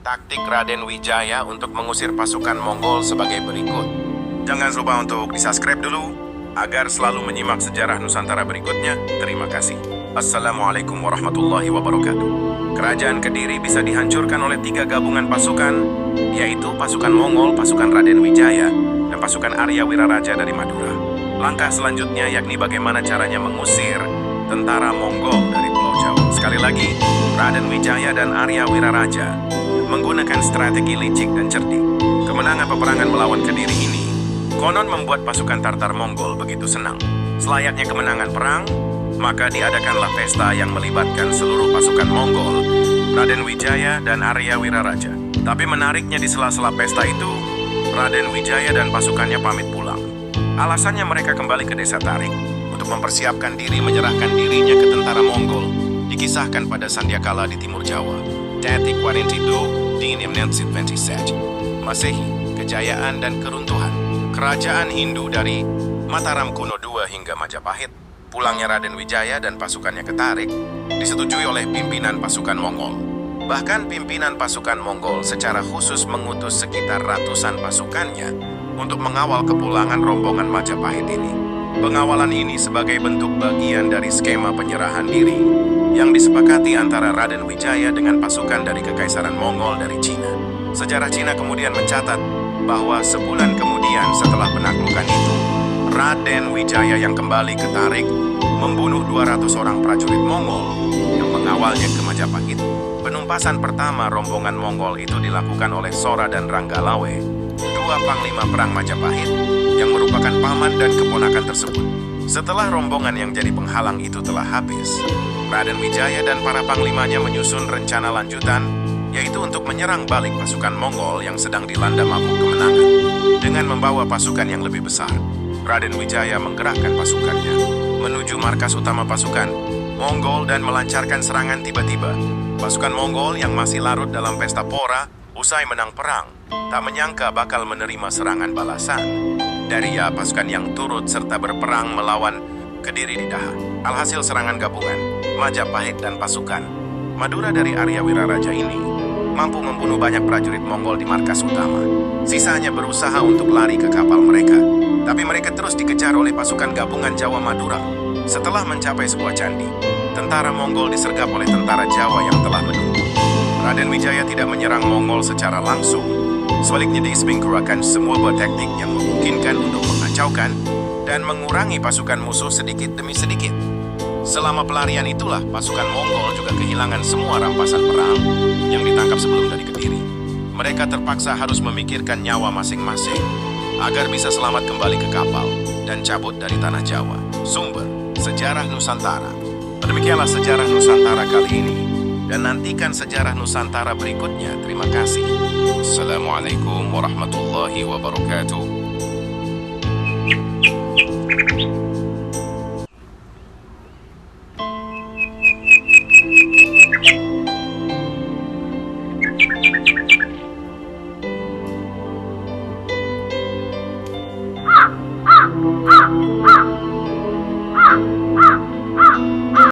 Taktik Raden Wijaya untuk mengusir pasukan Mongol sebagai berikut. Jangan lupa untuk di-subscribe dulu agar selalu menyimak sejarah Nusantara berikutnya. Terima kasih. Assalamualaikum warahmatullahi wabarakatuh. Kerajaan Kediri bisa dihancurkan oleh 3 gabungan pasukan, yaitu pasukan Mongol, pasukan Raden Wijaya, dan pasukan Arya Wiraraja dari Madura. Langkah selanjutnya yakni bagaimana caranya mengusir tentara Mongol dari Pulau Jawa. Sekali lagi, Raden Wijaya dan Arya Wiraraja menggunakan strategi licik dan cerdik. Kemenangan peperangan melawan Kediri ini konon membuat pasukan Tartar Mongol begitu senang. Selayaknya kemenangan perang, maka diadakanlah pesta yang melibatkan seluruh pasukan Mongol, Raden Wijaya dan Arya Wiraraja. Tapi menariknya di sela-sela pesta itu, Raden Wijaya dan pasukannya pamit pulang. Alasannya mereka kembali ke desa Tarik untuk mempersiapkan diri menyerahkan dirinya ke tentara Mongol. Dikisahkan pada Sandiakala di Timur Jawa. Detik 42 di 1927 Masehi, kejayaan dan keruntuhan Kerajaan Hindu dari Mataram kuno II hingga Majapahit. Pulangnya Raden Wijaya dan pasukannya ke Tarik disetujui oleh pimpinan pasukan Mongol. Bahkan pimpinan pasukan Mongol secara khusus mengutus sekitar ratusan pasukannya untuk mengawal kepulangan rombongan Majapahit ini. Pengawalan ini sebagai bentuk bagian dari skema penyerahan diri yang disepakati antara Raden Wijaya dengan pasukan dari Kekaisaran Mongol dari Cina. Sejarah Cina kemudian mencatat bahwa sebulan kemudian setelah penaklukan itu, Raden Wijaya yang kembali ke Tarik membunuh 200 orang prajurit Mongol yang mengawalnya ke Majapahit. Penumpasan pertama rombongan Mongol itu dilakukan oleh Sora dan Ranggalawe, 2 panglima perang Majapahit yang merupakan paman dan keponakan tersebut. Setelah rombongan yang jadi penghalang itu telah habis, Raden Wijaya dan para panglimanya menyusun rencana lanjutan, yaitu untuk menyerang balik pasukan Mongol yang sedang dilanda mabuk kemenangan. Dengan membawa pasukan yang lebih besar, Raden Wijaya menggerakkan pasukannya menuju markas utama pasukan Mongol dan melancarkan serangan. Tiba-tiba, pasukan Mongol yang masih larut dalam pesta pora usai menang perang, tak menyangka bakal menerima serangan balasan dari pasukan yang turut serta berperang melawan Kediri di Daha. Alhasil serangan gabungan Majapahit dan pasukan Madura dari Arya Wiraraja ini mampu membunuh banyak prajurit Mongol di markas utama. Sisanya berusaha untuk lari ke kapal mereka, tapi mereka terus dikejar oleh pasukan gabungan Jawa Madura. Setelah mencapai sebuah candi, tentara Mongol disergap oleh tentara Jawa yang telah menunggu. Raden Wijaya tidak menyerang Mongol secara langsung. Sebaliknya diispingkurakan semua buah teknik yang memungkinkan untuk mengacaukan dan mengurangi pasukan musuh sedikit demi sedikit. Selama pelarian itulah pasukan Mongol juga kehilangan semua rampasan perang yang ditangkap sebelum dari Kediri. Mereka terpaksa harus memikirkan nyawa masing-masing agar bisa selamat kembali ke kapal dan cabut dari tanah Jawa. Sumber Sejarah Nusantara. Demikianlah sejarah Nusantara kali ini, dan nantikan sejarah Nusantara berikutnya. Terima kasih. Assalamualaikum warahmatullahi wabarakatuh.